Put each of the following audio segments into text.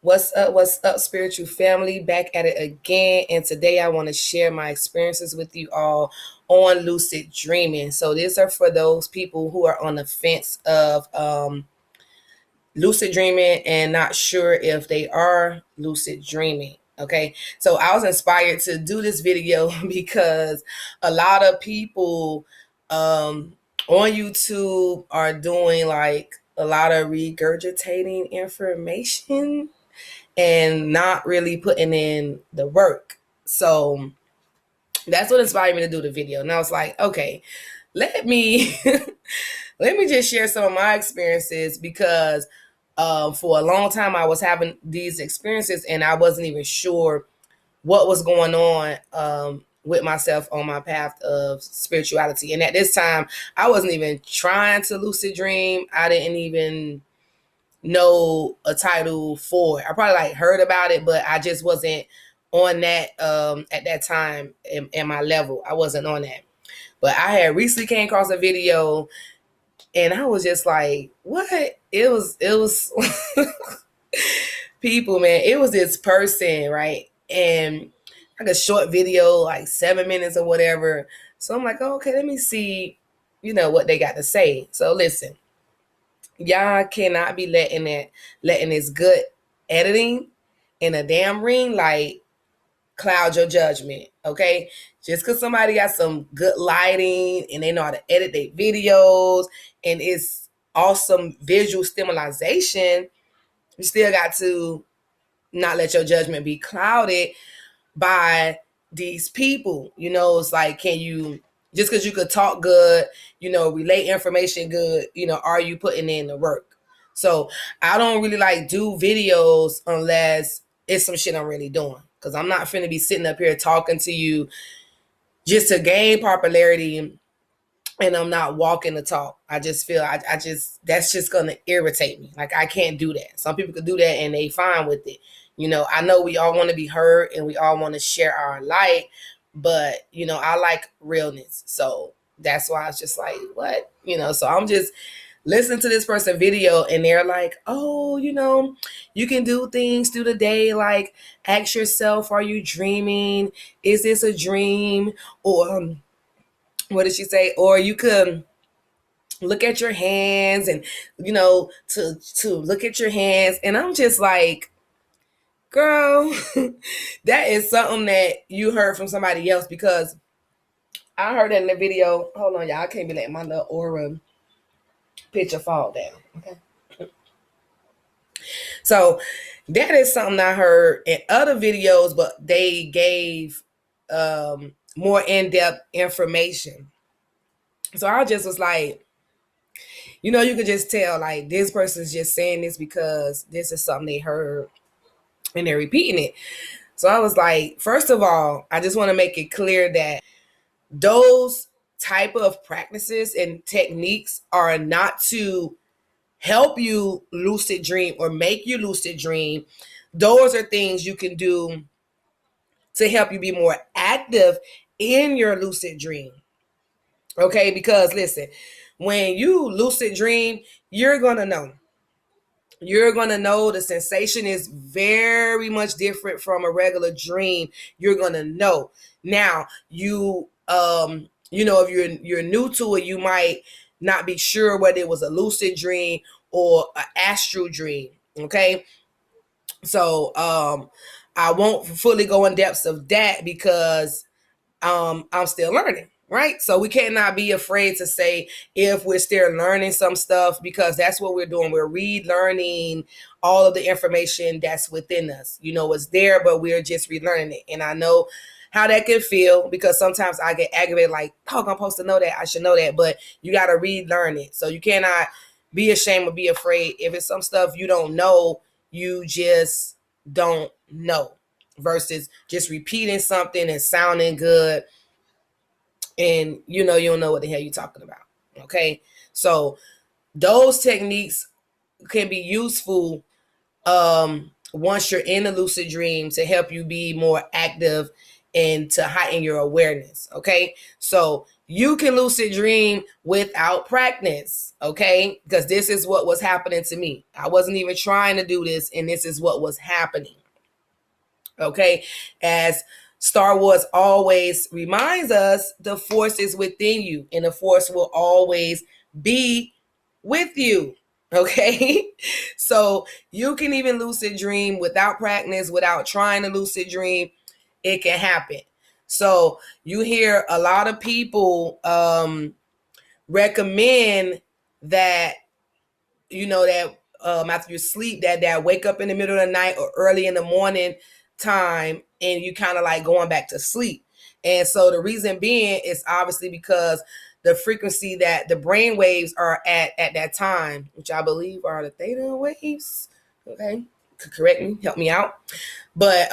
What's up, spiritual family? Back at it again. And today I want to share my experiences with you all on lucid dreaming. So these are for those people who are on the fence of lucid dreaming and not sure if they are lucid dreaming. Okay, so I was inspired to do this video because a lot of people on YouTube are doing like a lot of regurgitating information and not really putting in the work. So that's what inspired me to do the video. And I was like, okay, let me let me just share some of my experiences because for a long time I was having these experiences and I wasn't even sure what was going on with myself on my path of spirituality. And at this time, I wasn't even trying to lucid dream. I didn't even know a title for it. I probably like heard about it, but I just wasn't on that at that time in my level. I wasn't on that. But I had recently came across a video and I was just like, what? It was people, man. It was this person, right? And like a short video, like 7 minutes or whatever. So I'm like, oh, okay, let me see, what they got to say. So listen, y'all cannot be letting this good editing in a damn ring like cloud your judgment. Okay, just because somebody got some good lighting and they know how to edit their videos and it's awesome visual stimulation, you still got to not let your judgment be clouded by these people. It's like, can you, just because you could talk good, relate information good, are you putting in the work? So I don't really like do videos unless it's some shit I'm really doing. Because I'm not finna be sitting up here talking to you just to gain popularity and I'm not walking the talk. I just feel I just that's just gonna irritate me. Like I can't do that. Some people could do that and they fine with it. I know we all want to be heard and we all want to share our light, but I like realness. So that's why it's just like, what? So I'm just listening to this person video and they're like, oh, you can do things through the day, like ask yourself, are you dreaming? Is this a dream? Or what did she say? Or you could look at your hands and to look at your hands. And I'm just like, girl, that is something that you heard from somebody else, because I heard that in the video. Hold on, y'all. I can't be letting my little aura picture fall down. Okay. So that is something I heard in other videos, but they gave more in-depth information. So I just was like, you could just tell like this person's just saying this because this is something they heard and they're repeating it. So I was like, first of all, I just want to make it clear that those type of practices and techniques are not to help you lucid dream or make you lucid dream. Those are things you can do to help you be more active in your lucid dream. Okay, because listen, when you lucid dream, you're going to know. You're going to know the sensation is very much different from a regular dream. You're going to know. Now, if you're new to it, you might not be sure whether it was a lucid dream or an astral dream. Okay. So I won't fully go in depths of that because I'm still learning. Right. So we cannot be afraid to say if we're still learning some stuff, because that's what we're doing. We're relearning all of the information that's within us. It's there, but we're just relearning it. And I know how that can feel, because sometimes I get aggravated, like, oh, I'm supposed to know that. I should know that. But you got to relearn it. So you cannot be ashamed or be afraid. If it's some stuff you don't know, you just don't know, versus just repeating something and sounding good and you don't know what the hell you're talking about. Okay, so those techniques can be useful once you're in a lucid dream to help you be more active and to heighten your awareness. Okay, so you can lucid dream without practice. Okay, because this is what was happening to me. I wasn't even trying to do this, and this is what was happening. Okay, as Star Wars always reminds us, the force is within you, and the force will always be with you. Okay, so you can even lucid dream without practice, without trying to lucid dream. It can happen. So you hear a lot of people recommend that, that after you sleep, that wake up in the middle of the night or early in the morning time, and you kind of like going back to sleep. And so the reason being is obviously because the frequency that the brain waves are at that time, which I believe are the theta waves. Okay, correct me, help me out. But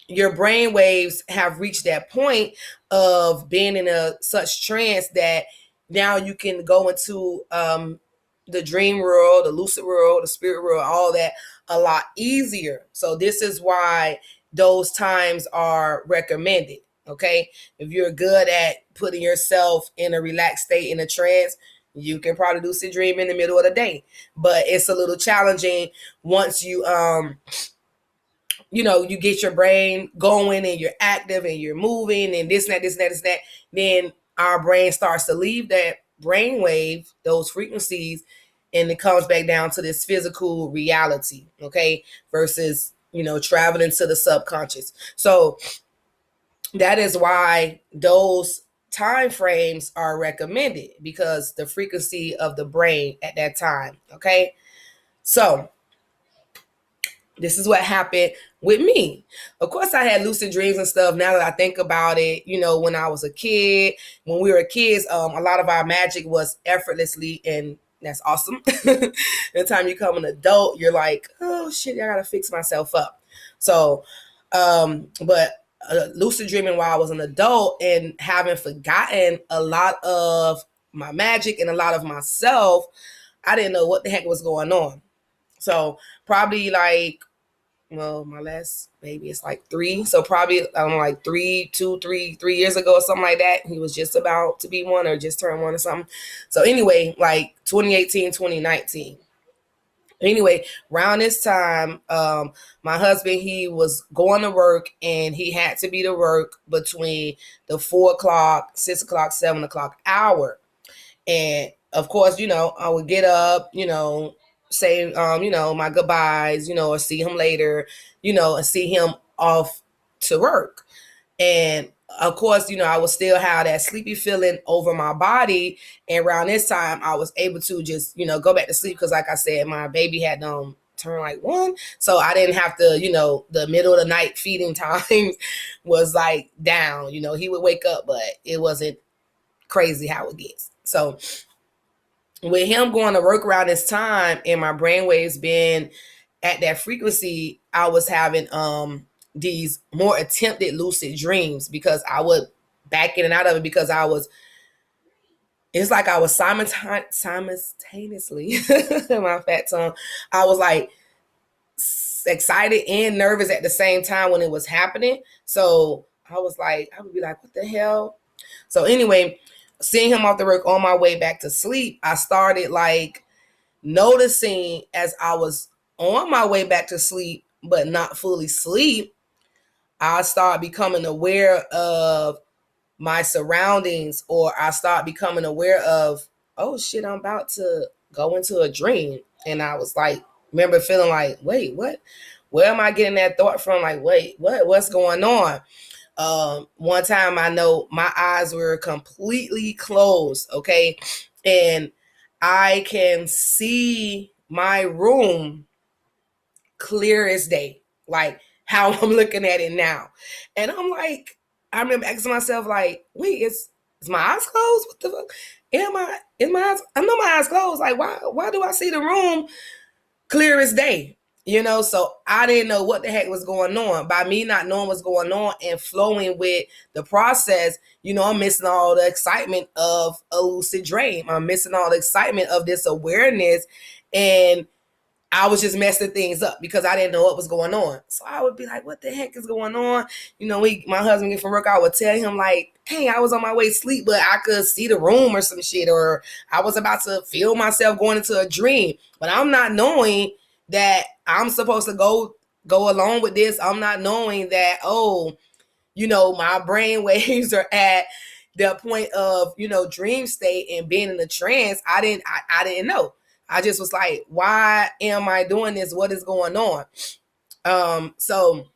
your brain waves have reached that point of being in a such trance that now you can go into the dream world, the lucid world, the spirit world, all that a lot easier. So this is why those times are recommended. Okay, if you're good at putting yourself in a relaxed state in a trance, you can probably lucid dream in the middle of the day. But it's a little challenging once you get your brain going and you're active and you're moving and this and that, this and that, this and that. Then our brain starts to leave that brain wave, those frequencies, and it comes back down to this physical reality, okay, versus traveling to the subconscious. So that is why those time frames are recommended, because the frequency of the brain at that time. Okay, so this is what happened with me. Of course, I had lucid dreams and stuff. Now that I think about it, when I was a kid, when we were kids, a lot of our magic was effortlessly, and that's awesome. By the time you become an adult, you're like, oh shit, I gotta fix myself up. So, but lucid dreaming while I was an adult and having forgotten a lot of my magic and a lot of myself, I didn't know what the heck was going on. So probably like, well, my last baby is like 3. So probably like 3 years ago or something like that. He was just about to be 1 or just turned 1 or something. So anyway, like 2018, 2019. Anyway, around this time, my husband, he was going to work, and he had to be to work between the 4 o'clock, 6 o'clock, 7 o'clock hour. And of course, I would get up, say, my goodbyes, or see him later, and see him off to work. And of course, I would still have that sleepy feeling over my body. And around this time, I was able to just, go back to sleep because, like I said, my baby had turned like 1. So I didn't have to, the middle of the night feeding time was like down. He would wake up, but it wasn't crazy how it gets. So with him going to work around this time and my brainwaves being at that frequency, I was having these more attempted lucid dreams, because I would back in and out of it, because it's like I was simultaneously my fat tongue, I was like excited and nervous at the same time when it was happening. So I would be like, what the hell? So anyway, seeing him off the work on my way back to sleep, I started like noticing as I was on my way back to sleep, but not fully asleep, I start becoming aware of my surroundings, or I start becoming aware of, oh shit, I'm about to go into a dream. And I was like, remember feeling like, wait, what? Where am I getting that thought from? Like, wait, what's going on? One time I know my eyes were completely closed, okay? And I can see my room clear as day, like how I'm looking at it now. And I'm like, I remember asking myself, like, wait, is my eyes closed? What the fuck? Is my eyes? I know my eyes closed. Like, why do I see the room clear as day? So I didn't know what the heck was going on. By me not knowing what's going on and flowing with the process, I'm missing all the excitement of a lucid dream. I'm missing all the excitement of this awareness. And I was just messing things up because I didn't know what was going on. So I would be like, what the heck is going on? My husband get from work, I would tell him like, hey, I was on my way to sleep, but I could see the room or some shit, or I was about to feel myself going into a dream. But I'm not knowing that I'm supposed to go along with this. I'm not knowing that, my brain waves are at the point of, dream state and being in a trance. I didn't know. I just was like, why am I doing this? What is going on? So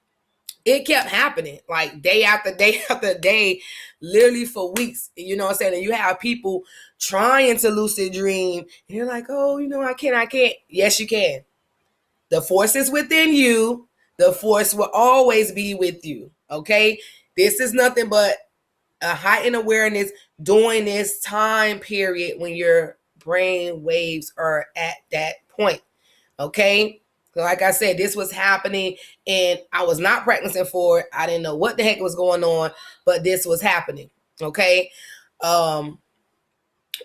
it kept happening like day after day after day, literally for weeks. You know what I'm saying? And you have people trying to lucid dream, and you're like, oh, I can't. Yes, you can. The force is within you. The force will always be with you. Okay? This is nothing but a heightened awareness during this time period when your brain waves are at that point. Okay? So like I said, this was happening and I was not practicing for it. I didn't know what the heck was going on, but this was happening. Okay?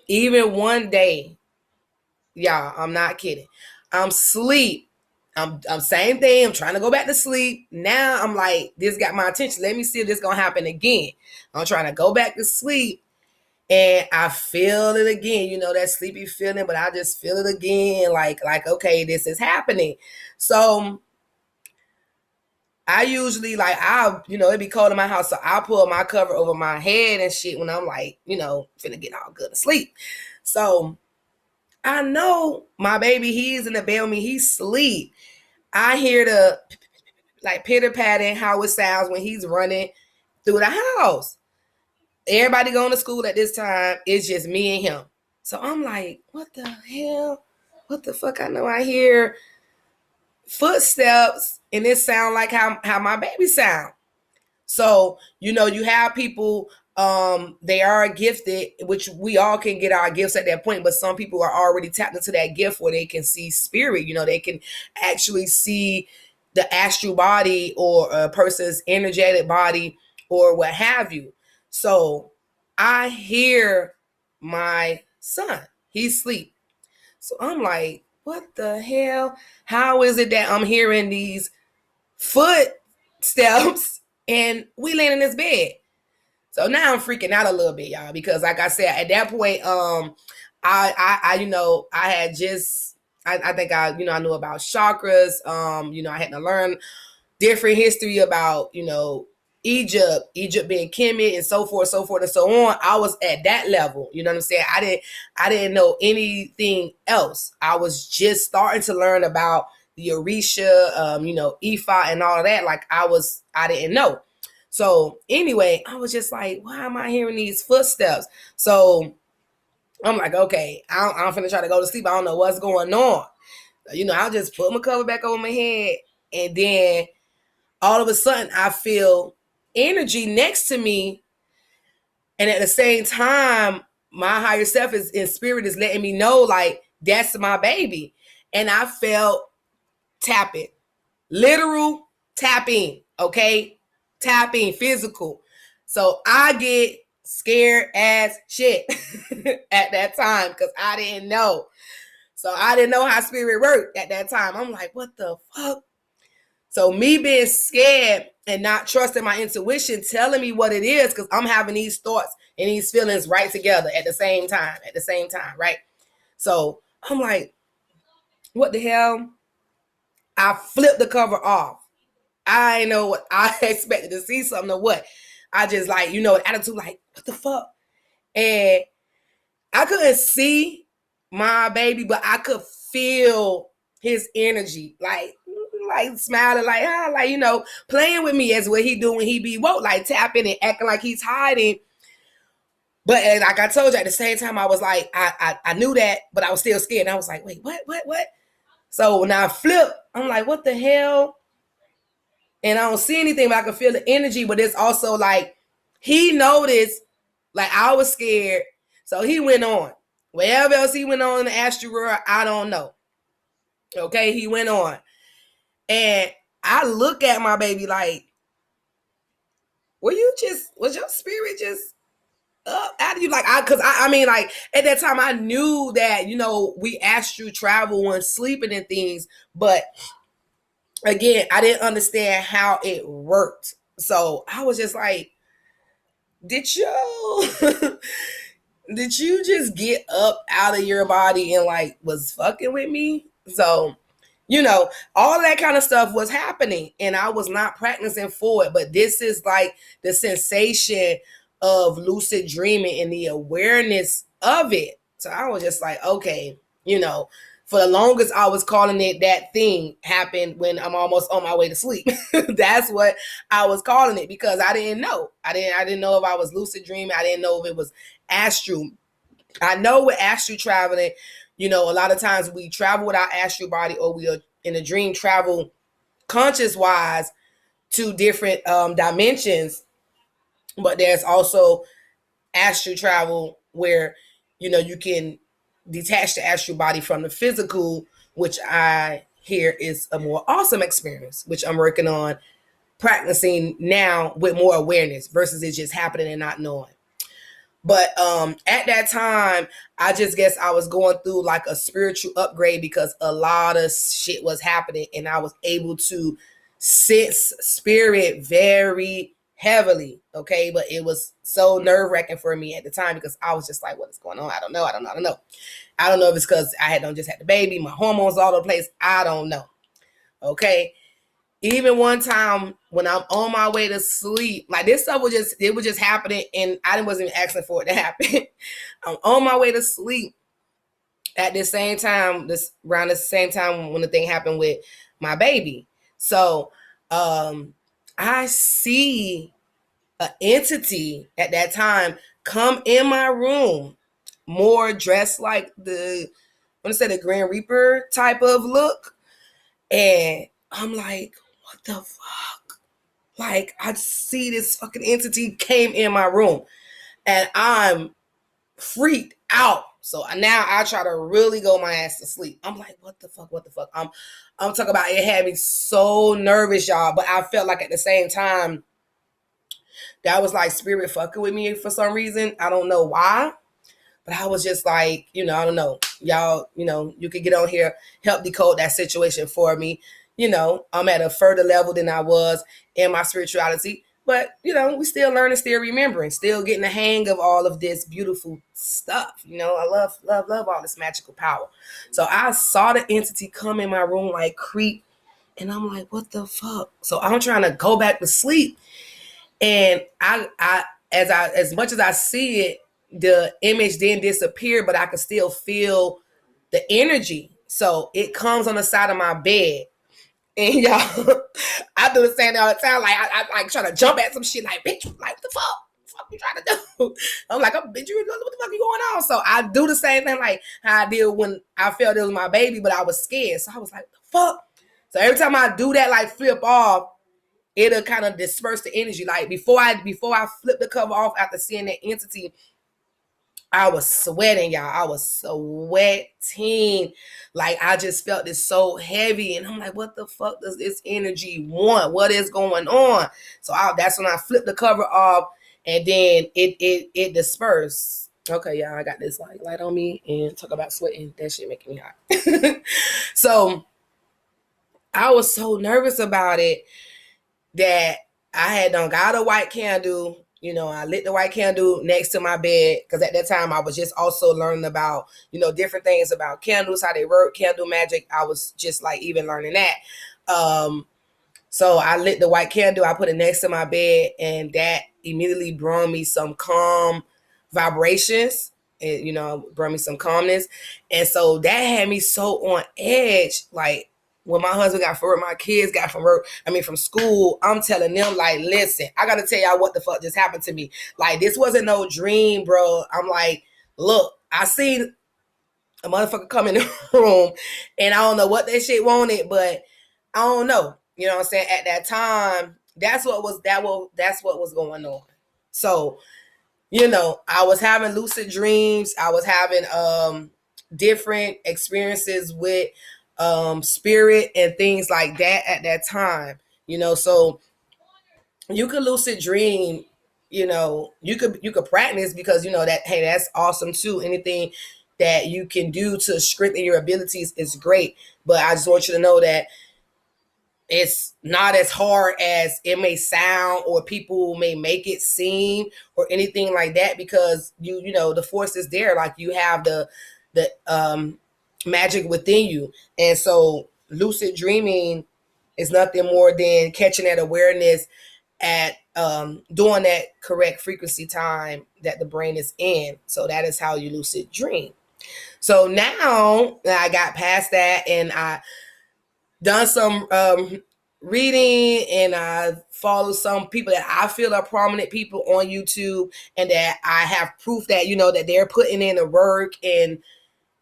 Even one day, y'all, I'm not kidding. I'm asleep. I'm same thing. I'm trying to go back to sleep. Now I'm like, this got my attention. Let me see if this gonna happen again. I'm trying to go back to sleep and I feel it again. That sleepy feeling, but I just feel it again. Like, okay, this is happening. So I usually it'd be cold in my house. So I pull my cover over my head and shit when I'm like, finna get all good to sleep. So I know my baby, he's in the bed with me. He's asleep. I hear the pitter patting, how it sounds when he's running through the house. Everybody going to school at this time. It's just me and him. So I'm like, what the hell? What the fuck? I know I hear footsteps and it sound like how my baby sound. So, you have people, they are gifted, which we all can get our gifts at that point, but some people are already tapped into that gift where they can see spirit, they can actually see the astral body or a person's energetic body or what have you. So I hear my son, he's asleep. So I'm like, what the hell? How is it that I'm hearing these footsteps and we laying in this bed? So now I'm freaking out a little bit, y'all, because like I said, at that point, I had just, I think I knew about chakras. I had to learn different history about, Egypt being Kemet and so forth, and so on. I was at that level. You know what I'm saying? I didn't know anything else. I was just starting to learn about the Orisha, Ifa and all of that. Like I didn't know. So anyway, I was just like, why am I hearing these footsteps? So I'm like, okay, I'm finna try to go to sleep. I don't know what's going on. I'll just put my cover back over my head. And then all of a sudden I feel energy next to me. And at the same time, my higher self is in spirit is letting me know like that's my baby. And I felt tapping, literal tapping, okay? Tapping, physical. So I get scared as shit at that time because I didn't know. So I didn't know how spirit worked at that time. I'm like, what the fuck? So me being scared and not trusting my intuition telling me what it is, because I'm having these thoughts and these feelings right together at the same time, right? So I'm like, what the hell? I flipped the cover off. I know what I expected to see something or what. I just attitude like, what the fuck? And I couldn't see my baby, but I could feel his energy, like smiling, playing with me as what he do when he be woke, like tapping and acting like he's hiding. But like I told you, at the same time, I was like, I knew that, but I was still scared. And I was like, wait, what? So when I flip, I'm like, what the hell? And I don't see anything, but I can feel the energy. But it's also like he noticed, like I was scared, so he went on. Wherever else he went on in the astral world, I don't know. Okay, he went on. And I look at my baby like, was your spirit just up out of you? Like, I mean, like, at that time, I knew that, we astral travel when sleeping and things, but again, I didn't understand how it worked. So I was just like, did you, did you just get up out of your body and like was fucking with me? So, all that kind of stuff was happening and I was not practicing for it. But this is like the sensation of lucid dreaming and the awareness of it. So I was just like, okay, for the longest I was calling it that thing happened when I'm almost on my way to sleep. That's what I was calling it because I didn't know. I didn't know if I was lucid dreaming. I didn't know if it was astral. I know with astral traveling, a lot of times we travel with our astral body or we are in a dream travel conscious wise to different dimensions. But there's also astral travel where, you can detach the astral body from the physical, which I hear is a more awesome experience, which I'm working on practicing now with more awareness versus it just happening and not knowing. But at that time, I just guess I was going through like a spiritual upgrade because a lot of shit was happening and I was able to sense spirit very heavily. Okay. But it was so nerve wracking for me at the time because I was just like, what is going on? I don't know. I don't know. I don't know if it's because I had just had the baby, my hormones all over the place. I don't know. Okay. Even one time when I'm on my way to sleep, like this stuff was just happening and I wasn't even asking for it to happen. I'm on my way to sleep at the same time, around the same time when the thing happened with my baby. So I see an entity at that time come in my room, more dressed like the Grand Reaper type of look. And I'm like, what the fuck? Like, I see this fucking entity came in my room and I'm freaked out. So now I try to really go my ass to sleep. I'm like, what the fuck? I'm talking about it had me so nervous, y'all. But I felt like at the same time, that was like spirit fucking with me for some reason. I don't know why. But I was just like, I don't know. Y'all, you could get on here, help decode that situation for me. I'm at a further level than I was in my spirituality. But, we still learning, still remembering, still getting the hang of all of this beautiful stuff. I love all this magical power. So I saw the entity come in my room like creep. And I'm like, what the fuck? So I'm trying to go back to sleep. And as much as I see it, the image then disappeared, but I could still feel the energy. So it comes on the side of my bed. And y'all, I do the same thing all the time. Like I like trying to jump at some shit like, bitch, like what the fuck? What you trying to do? I'm like, bitch, what the fuck you going on? So I do the same thing like how I did when I felt it was my baby, but I was scared. So I was like, what the fuck? So every time I do that, like flip off, it'll kind of disperse the energy. Like before I flip the cover off after seeing that entity, I was sweating, y'all. I was sweating. Like I just felt this so heavy. And I'm like, what the fuck does this energy want? What is going on? So that's when I flipped the cover off and then it dispersed. Okay, y'all, I got this light on me and talk about sweating. That shit making me hot. So I was so nervous about it that I had got a white candle. I lit the white candle next to my bed because at that time I was just also learning about, different things about candles, how they work, candle magic. I was just like even learning that. So I lit the white candle, I put it next to my bed, and that immediately brought me some calm vibrations. It, brought me some calmness. And so that had me so on edge. Like when my husband got from work, my kids got from school, I'm telling them, like, listen, I gotta tell y'all what the fuck just happened to me. Like, this wasn't no dream, bro. I'm like, look, I seen a motherfucker come in the room and I don't know what that shit wanted, but I don't know. You know what I'm saying? At that time, that's what was going on. So, I was having lucid dreams. I was having different experiences with spirit and things like that at that time. So you could lucid dream you could practice, because that, hey, that's awesome too. Anything that you can do to strengthen your abilities is great. But I just want you to know that it's not as hard as it may sound, or people may make it seem, or anything like that, because the force is there. Like, you have the magic within you. And so lucid dreaming is nothing more than catching that awareness at doing that correct frequency time that the brain is in. So that is how you lucid dream. So now that I got past that, and I done some reading, and I follow some people that I feel are prominent people on YouTube, and that I have proof that that they're putting in the work, and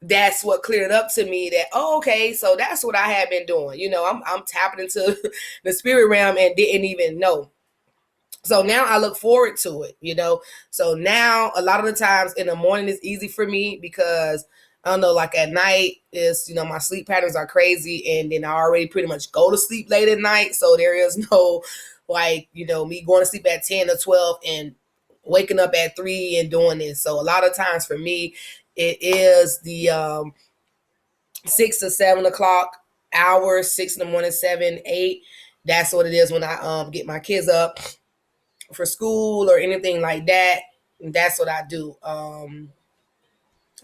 that's what cleared up to me that, oh, okay, so that's what I have been doing. I'm tapping into the spirit realm and didn't even know. So now I look forward to it. So now a lot of the times in the morning is easy for me, because I don't know, like at night is, my sleep patterns are crazy, and then I already pretty much go to sleep late at night. So there is no, like, me going to sleep at 10 or 12 and waking up at 3 and doing this. So a lot of times for me, it is the 6 to 7 o'clock hours, 6 in the morning, 7, 8. That's what it is when I get my kids up for school or anything like that. That's what I do.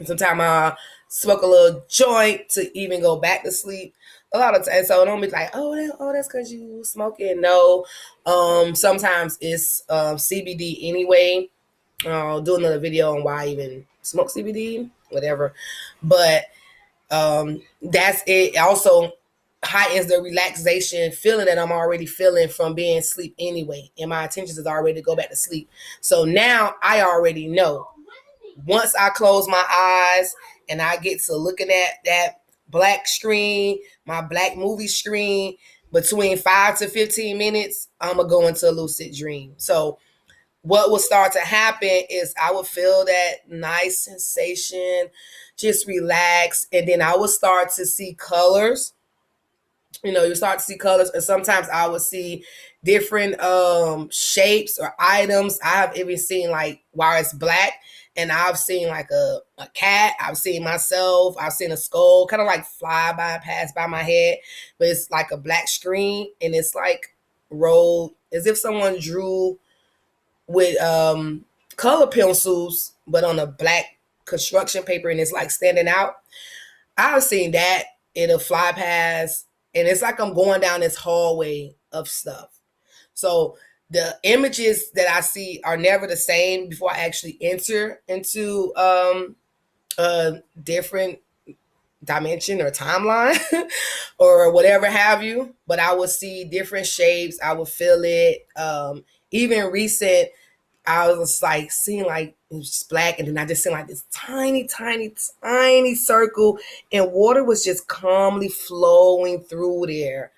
Sometimes I smoke a little joint to even go back to sleep. A lot of times, so don't be like, that's because you smoking. No, sometimes it's CBD anyway. I'll do another video on why I even smoke CBD, whatever. But that's it. Also heightens the relaxation feeling that I'm already feeling from being asleep anyway, and my intention is already to go back to sleep. So now I already know, once I close my eyes and I get to looking at that black screen, my black movie screen, between 5 to 15 minutes, I'm gonna go into a lucid dream. So what will start to happen is I will feel that nice sensation, just relax, and then I will start to see colors. You start to see colors, and sometimes I will see different shapes or items. I have even seen, like, while it's black, and I've seen like a cat, I've seen myself, I've seen a skull kind of like pass by my head, but it's like a black screen, and it's like rolled as if someone drew with color pencils, but on a black construction paper, and it's like standing out. I've seen that. It'll fly past, and it's like I'm going down this hallway of stuff. So the images that I see are never the same before I actually enter into a different dimension or timeline or whatever have you. But I will see different shapes. I will feel it. Even recent, I was like seeing, like, it was just black, and then I just seen like this tiny, tiny, tiny circle, and water was just calmly flowing through there.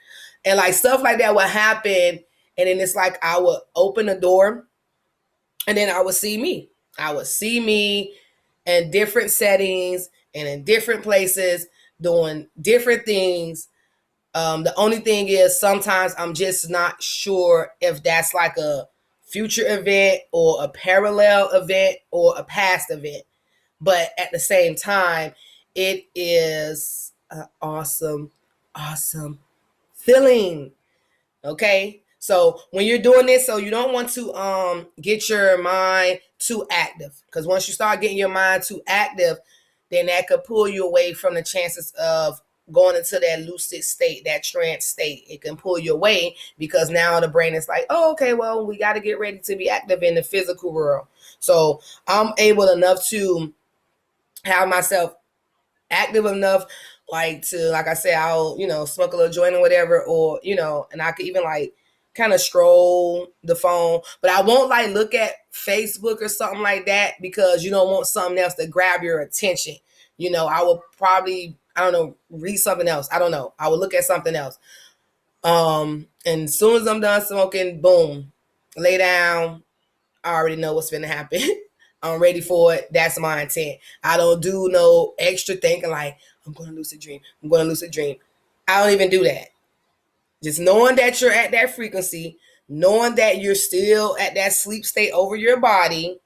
And like stuff like that would happen, and then it's like I would open the door, and then I would see me. I would see me in different settings and in different places doing different things. The only thing is sometimes I'm just not sure if that's like a future event or a parallel event or a past event. But at the same time, it is an awesome, awesome feeling. Okay. So when you're doing this, so you don't want to get your mind too active, because once you start getting your mind too active, then that could pull you away from the chances of going into that lucid state, that trance state. It can pull you away, because now the brain is like, oh, okay, well, we got to get ready to be active in the physical world. So I'm able enough to have myself active enough, like, to, like I said, I'll smoke a little joint or whatever, or and I could even like kind of stroll the phone, but I won't like look at Facebook or something like that, because you don't want something else to grab your attention. I will probably, I don't know, read something else. I don't know, I will look at something else. And as soon as I'm done smoking, boom, lay down. I already know what's gonna happen. I'm ready for it. That's my intent. I don't do no extra thinking like, I'm going to lucid dream. I don't even do that. Just knowing that you're at that frequency, knowing that you're still at that sleep state over your body.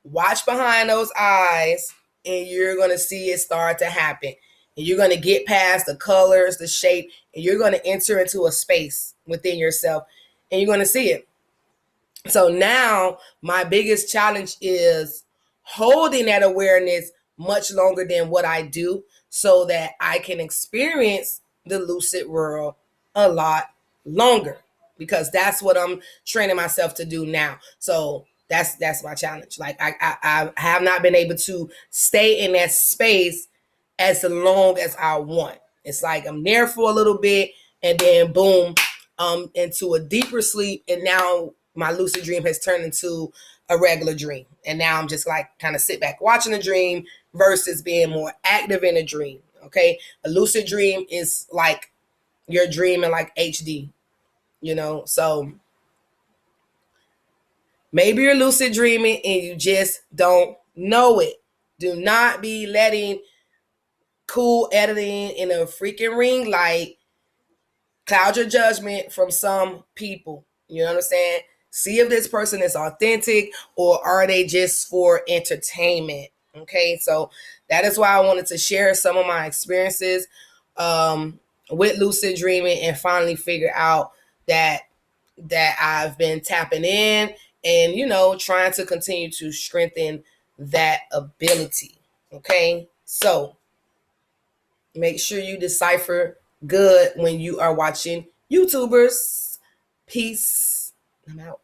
Watch behind those eyes, and you're going to see it start to happen. And you're going to get past the colors, the shape, and you're going to enter into a space within yourself, and you're going to see it. So now my biggest challenge is holding that awareness much longer than what I do, so that I can experience the lucid world a lot longer, because that's what I'm training myself to do now. So that's my challenge. Like I have not been able to stay in that space as long as I want. It's like I'm there for a little bit, and then boom, into a deeper sleep, and now my lucid dream has turned into a regular dream. And now I'm just like kind of sit back watching a dream versus being more active in a dream. Okay. A lucid dream is like you're dreaming like HD, So maybe you're lucid dreaming and you just don't know it. Do not be letting cool editing in a freaking ring light cloud your judgment from some people. You know what I'm saying? See if this person is authentic, or are they just for entertainment. Okay, so that is why I wanted to share some of my experiences with lucid dreaming, and finally figure out that I've been tapping in, and trying to continue to strengthen that ability. Okay, so make sure you decipher good when you are watching YouTubers. Peace. I'm out.